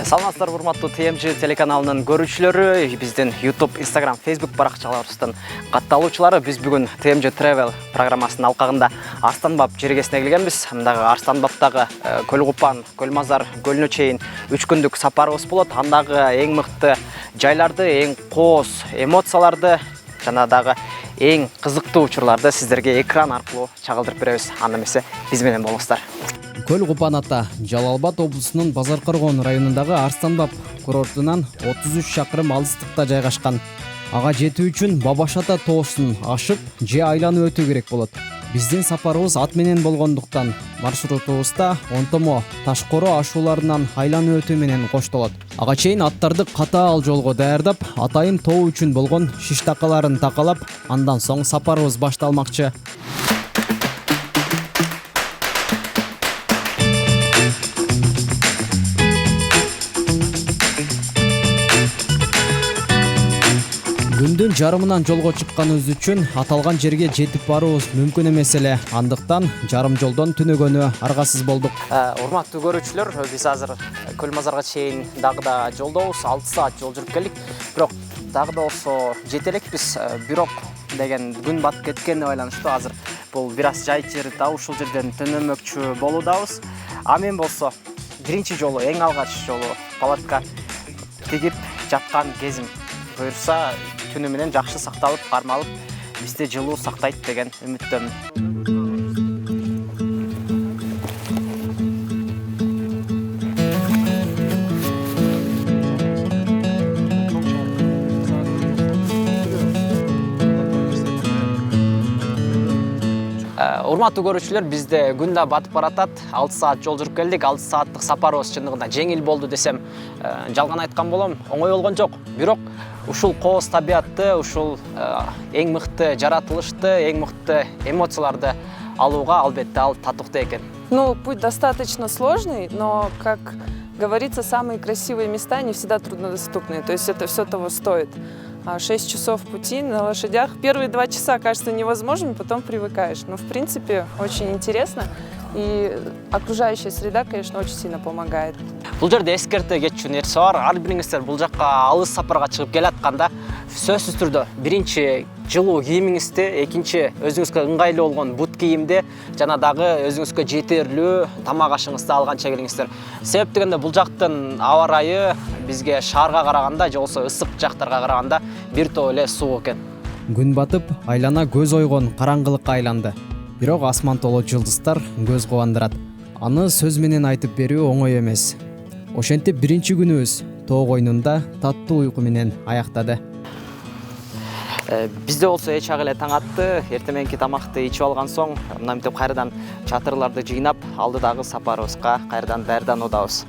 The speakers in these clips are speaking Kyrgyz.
Саламатсыздар, урматтуу ТМЖ телеканалынын көрүүчүлөрү, биздин YouTube, Instagram, Facebook баракчаларыбыздын катталуучулары. Биз бүгүн ТМЖ Travel программасынын алкагында Арстанбап жергесине келгенбиз. Мындагы Арстанбаптагы Көл Купан, Көл Мазар көлүнө чейин 3 күндүк сапарыбыз болот. Андагы эң мыкты жайларды, эң кооз эмоцияларды жана дагы эң кызыктуу учурларды сиздерге экран аркылуу чагылдырып беребиз. Анда эмесе биз менен болуңуздар. Көл Купан ата Жалал-Абад облусунун Базар-Кыргоон районундагы Арстанбап курортунан 33 шакырым алыстыкта жайгашкан. Ага жетүү үчүн Бабаш ата тоосун ашып, же айланып өтүү керек болот. Биздин сапарыбыз ат менен болгондуктан маршрутубузда Онтомо, Ташкоро ашууларынан айланып өтүү менен коштолот. Ага чейин аттарды катаал жолго даярдап, атайын тоо үчүн болгон шиш такаларын такалап, андан соң сапарыбыз башталмакчы. Күндүн жарымынан жолго чыкканыбыз үчүн аталган жерге жетип баруубуз мүмкүн эмес эле. Андыктан жарым жолдон түнөгөнү аргасыз болдук. Урматтуу көрүүчүлөр, биз азыр Көл Мазарга чейин дагы да жолдобуз. 6 саат жол жүрүп келдик. Бирок дагы да болсо жете элекпиз. Бирок деген күн батып кеткенине байланыштуу азыр бул бир аз жай жер да ушул жерден түнөмөкчү болуудабыз. А мен болсо биринчи жолу, эң алгач жолу палатка тигип жаткан кезим буюрса түнү менен жакшы сакталып, кармалып, бизде жылуу сактайт деген үмүттөмүн. Урматтуу көрүүчүлөр, бизде күн да батып баратат. 6 саат жол жүрүп келдик. 6 сааттык сапарыбыз чындыгында жеңил болду десем жалган айткан болом. Оңой болгон жок. Бирок ушул кооз табиятты, ушул эң мыкты жаратылышты, эң мыкты эмоцияларды алууга албетте ал татыктуу экен. Ну, путь достаточно сложный, но, как говорится, самые красивые места не всегда труднодоступные. То есть это все того стоит. 6 часов пути на лошадях. Первые 2 часа кажется невозможным, потом привыкаешь. Но, в принципе, очень интересно. И окружающая среда, конечно, очень сильно помогает. Бул жерде эскерте кетчү нерсе бар. Ар бириңиздер бул жакка алыс сапарга чыгып келатканда сөзсүз түрдө биринчи жылуу кийимиңизди, экинчи өзүңүзгө ыңгайлуу болгон бут кийимди, жана дагы өзүңүзгө жетерлүү тамак ашыңызды алганча келиңиздер. Себеп дегенде бул жактын аба ырайы бизге шаарга караганда, же болбосо ысык жактарга караганда бир топ эле суук экен. Күн батып, айлана көз ойгон караңгылыкка айланды. Бирок асман толо жылдыздар көз кубандырат. Аны сөз менен айтып берүү оңой эмес. Ошентип биринчи күнүбүз тоо койнунда таттуу уйку менен аяктады. Бизде болсо эч ак эле таң атты. Эртеменки тамакты ичип алган соң, мынтип кайрадан чатырларды жыйнап, алдыдагы сапарыбызга кайрадан даярдануудабыз.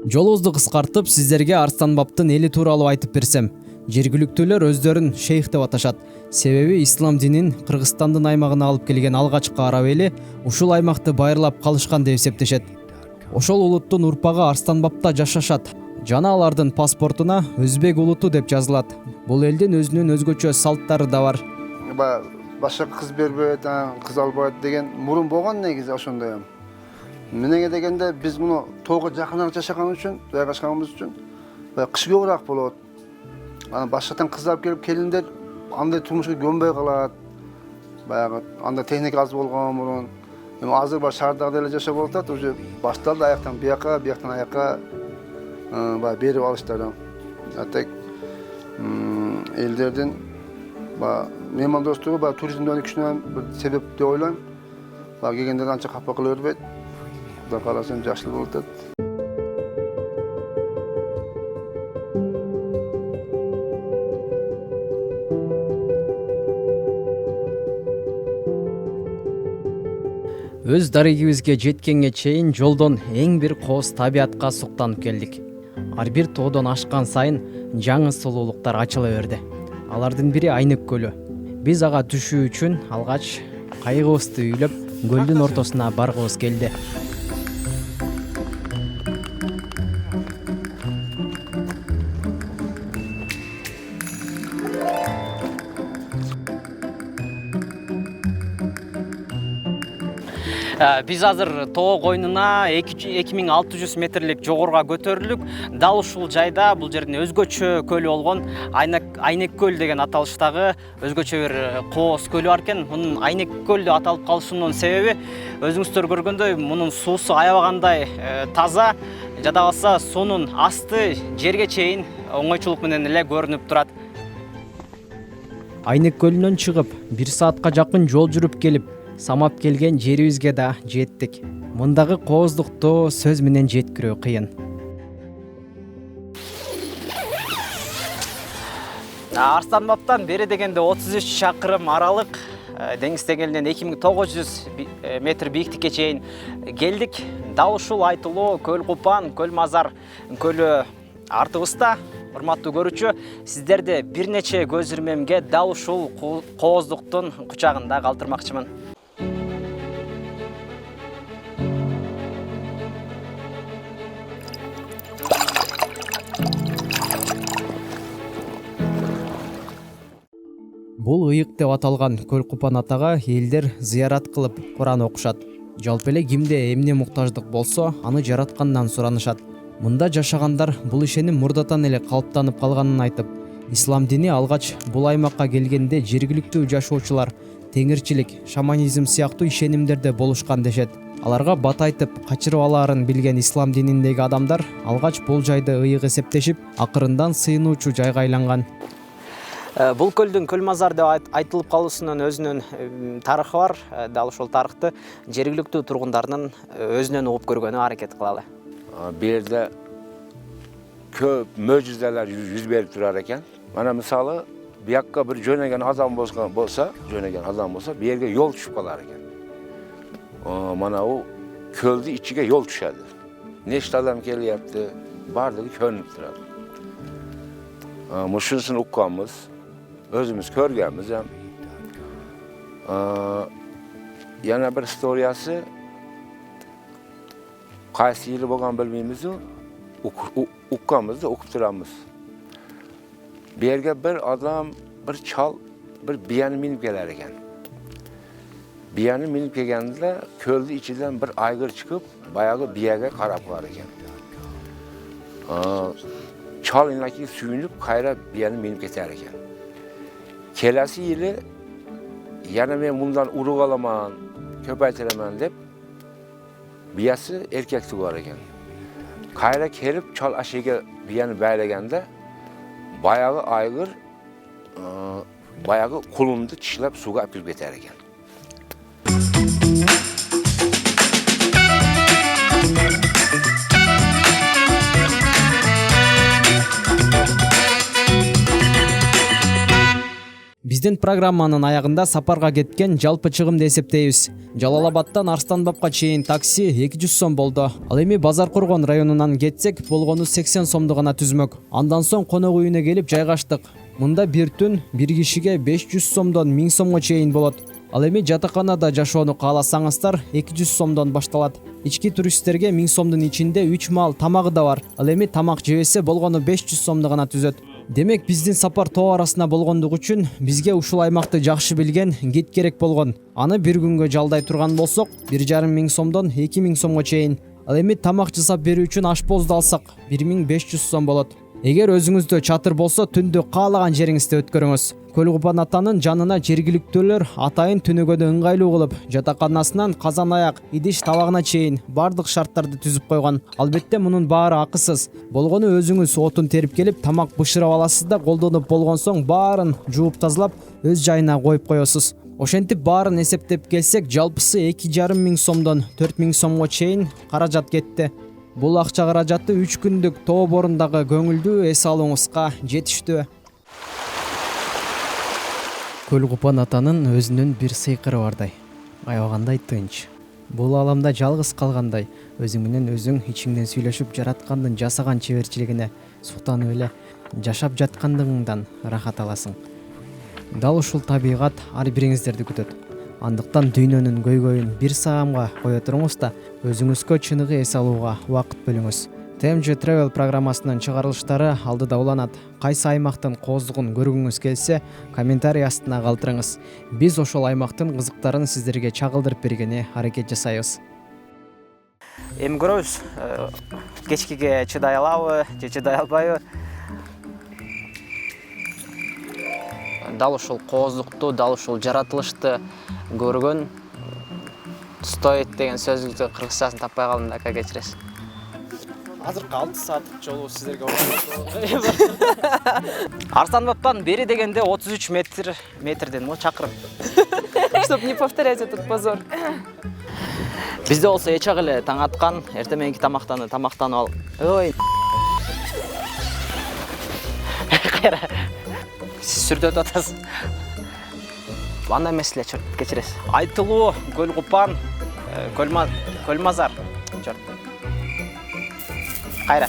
Жолубузду кыскартып, сиздерге Арстанбаптын эли тууралуу айтып берсем, жергиликтүүлөр өздөрүн шейх деп аташат. Себеби ислам динин Кыргызстандын аймагына алып келген алгачкы араб эли ушул аймакты байырлап калышкан деп эсептешет. Ошол улуттун урпагы Арстанбапта жашашат. Жана алардын паспортуна өзбек улуту деп жазылат. Бул элдин өзүнүн өзгөчө салттары да бар. Башка кыз бербейт, кыз албайт деген мурун болгон негизи ошондой. Менеге дегенде биз муну тоого жакыныраак жашаган үчүн, жайгашканыбыз үчүн кыш көбүрөөк болот. Анан башкадан кыз алып келип келиндер андай турмушка көнбөй калат. Баягы анда техника аз болгон мурун. Эми азыр бар шаардагы деле жашап болуп атат, уже башталды аяктан бияка, бияктан аякка берип алыштар. Атек элдердин меймандостугу туризмдин өнүгүшүнө бир себеп деп ойлойм. Келгендерди анча капа кыла бербейт. Da kalasın yaşlı buldu. Өз дарегибизге жеткенге чейин жолдон эң бир кооз табиятка суктанып келдик. ар бир тоодон ашкан сайын жаңы сулуулуктар ачыла берди. Алардын бири Айнек көлү. Биз ага түшүү үчүн алгач кайыгыбызды үйлөп көлдүн ортосуна баргыбыз келди. Биз азыр тоо койнуна 2600 метрлик жогоруга көтөрүлдүк. Дал ушул жайда бул жердин өзгөчө көлү болгон Айнек көл деген аталыштагы өзгөчө бир кооз көлү бар экен. Мунун Айнек көл деп аталып калышынын себеби өзүңүздөр көргөндөй мунун суусу аябагандай таза, жада калса суунун асты жерге чейин оңойчулук менен эле көрүнүп турат. Айнек көлүнөн чыгып 1 саатка жакын жол жүрүп келип, самап келген жерибизге да жеттик. Мындагы кооздукту сөз менен жеткирүү кыйын. Арстанбаптан бери дегенде 33 шакырым аралык деңиз деңгээлинен 2900 метр бийиктикке чейин келдик. Дал ушул айтылуу Көл Купан, Көл Мазар көлү артыбызда. Урматтуу көрүүчү, сиздерди бир нече көз ирмемге дал ушул кооздуктун кучагында калтырмакчымын. Бул ыйык деп аталган Көл Купан атага элдер зыярат кылып Куран окушат. Жалпы эле кимде эмне муктаждык болсо, аны жараткандан суранышат. Мында жашагандар бул ишеним мурдатан эле калыптанып калганын айтып, ислам дини алгач бул аймакка келгенде жергиликтүү жашоочулар теңирчилик, шаманизм сыяктуу ишенимдерде болушкан дешет. Аларга бат айтып, качырып алаарын билген ислам дининдеги адамдар алгач бул жайды ыйык эсептешип, акырындан сыйынуучу жайга айланган. Бул көлдүн Көл Мазар деп айтылып калуусунун өзүнүн тарыхы бар. Дал ошол тарыхты жергиликтүү тургундарынын өзүнөн угуп көргөнү аракет кылалы. Bu yerde köp möcüzeler yüz verip durar eken. Bana misalı bir yakka bir jönegen adam bolsa bir yerge yol düşüp kalar eken. Bana o köldü içige yol düşerdi. Neşte adam yaptı, bardığı könlük durardı. Muşunsun ukkamız, özümüz körgemiz. Yana bir historiyası qaysi yili bo'lgan bilmaymiz, uqqanmiz, o'qib turamiz. Bu yerga bir odam, bir chol, bir biyani minib kelar ekan. Biyani minib kelganda ko'lni ichidan bir ayg'ir chiqib, boyagi biyaga qarab qolar ekan. Chol inaki suyunib, qayra biyani minib ketar ekan. Kelasi yili yana men bundan urug' olaman, ko'paytiraman deb biyasi erkek tug'ar ekan. Qayra kelib chol ashiga biyani baylaganda boyagi ayg'ir boyagi qulunni tishlab suvga olib kirib ketar ekan. Биздин программанын аягында сапарга кеткен жалпы чыгымды эсептейбиз. Жалал-Абадтан Арстанбапка чейин такси 200 сом болду. Ал эми Базар Коргон районунан кетсек, болгону 80 сомду гана түзмөк. Андан соң конок үйүнө келип жайгаштык. Мында бир түн бир кишиге 500 сомдон 1000 сомго чейин болот. Ал эми жатаканада жашоону кааласаңыздар 200 сомдон башталат. Ички туристтерге 1000 сомдун ичинде 3 маал тамагы да бар. Ал эми тамак жебесе болгону 500 сомду гана түзөт. Демек биздин сапар тоо арасына болгондугу үчүн бизге ушул аймакты жакшы билген гид керек болгон. Аны бир күнгө жалдай турган болсок 1500 сомдон 2000 сомго чейин. Ал эми тамак жасап берүү үчүн ашпозду алсак 1500 сом болот. Эгер өзүңүздө чатыр болсо түндү каалаган жериңизде өткөрүңүз. Көл Купан атанын жанына жергиликтүүлөр атайын түнөгөнү ыңгайлуу кылып, жатаканасынан казан аяк, идиш табагына чейин бардык шарттарды түзүп койгон. Албетте мунун баары акысыз. Болгону өзүңүз отун терип келип, тамак бышырып аласыз да колдонуп болгон соң баарын жууп тазалап, өз жайына коюп коесуз. Ошентип баарын эсептеп келсек, жалпысы 2500 сомдон 4000 сомго чейин каражат кетти. Бул акча каражаты 3 күндүк тоо борундагы көңүлдүү эс алууңузга жетиштүү. Көл Купан атанын өзүнүн бир сыйкыры бардай. Аябагандай тынч. бул ааламда жалгыз калгандай өзүң менен өзүң ичиңден сүйлөшүп жараткандын жасаган чеберчилигине суктанып эле жашап жаткандыгыңдан рахат аласың. Дал ушул табигат ар бириңиздерди күтөт. Андыктан дүйнөнүн көйгөйүн бир саамга кое туруңуз да өзүңүзгө чыныгы эс алууга убакыт бөлүңүз. TMG Travel программасынын чыгарылыштары алдыда уланат. Кайсы аймактын кооздугун көргүңүз келсе, комментарий астына калтырыңыз. Биз ошол аймактын кызыктарын сиздерге чагылдырып бергени аракет жасайбыз. Эми көрөбүз, кечкиге чыдай алабы же чыдай албайбы. Дал ушул кооздукту, дал ушул жаратылышты көргөн стоит деген сөздүктү кыргызчасын таппай калдым да, ака кечиресиз. Азыркы 6 сааттык жолу сиздерге Арстанбаптан бери дегенде 33 метрден мо чакырым. Чтобы не повторять этот позор. Бизде болсо эчак эле таң аткан, эртең мененки тамактанып ал. Ой. Кайра. Сиз сүрдөтүп атасыз. Андай меселе кечиресиз. Айтылуу, Көл Купан, Көлмазар. Кайра.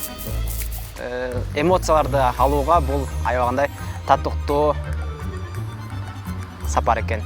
Эмоцияларды алууга бул аябагандай татыктуу сапар экен.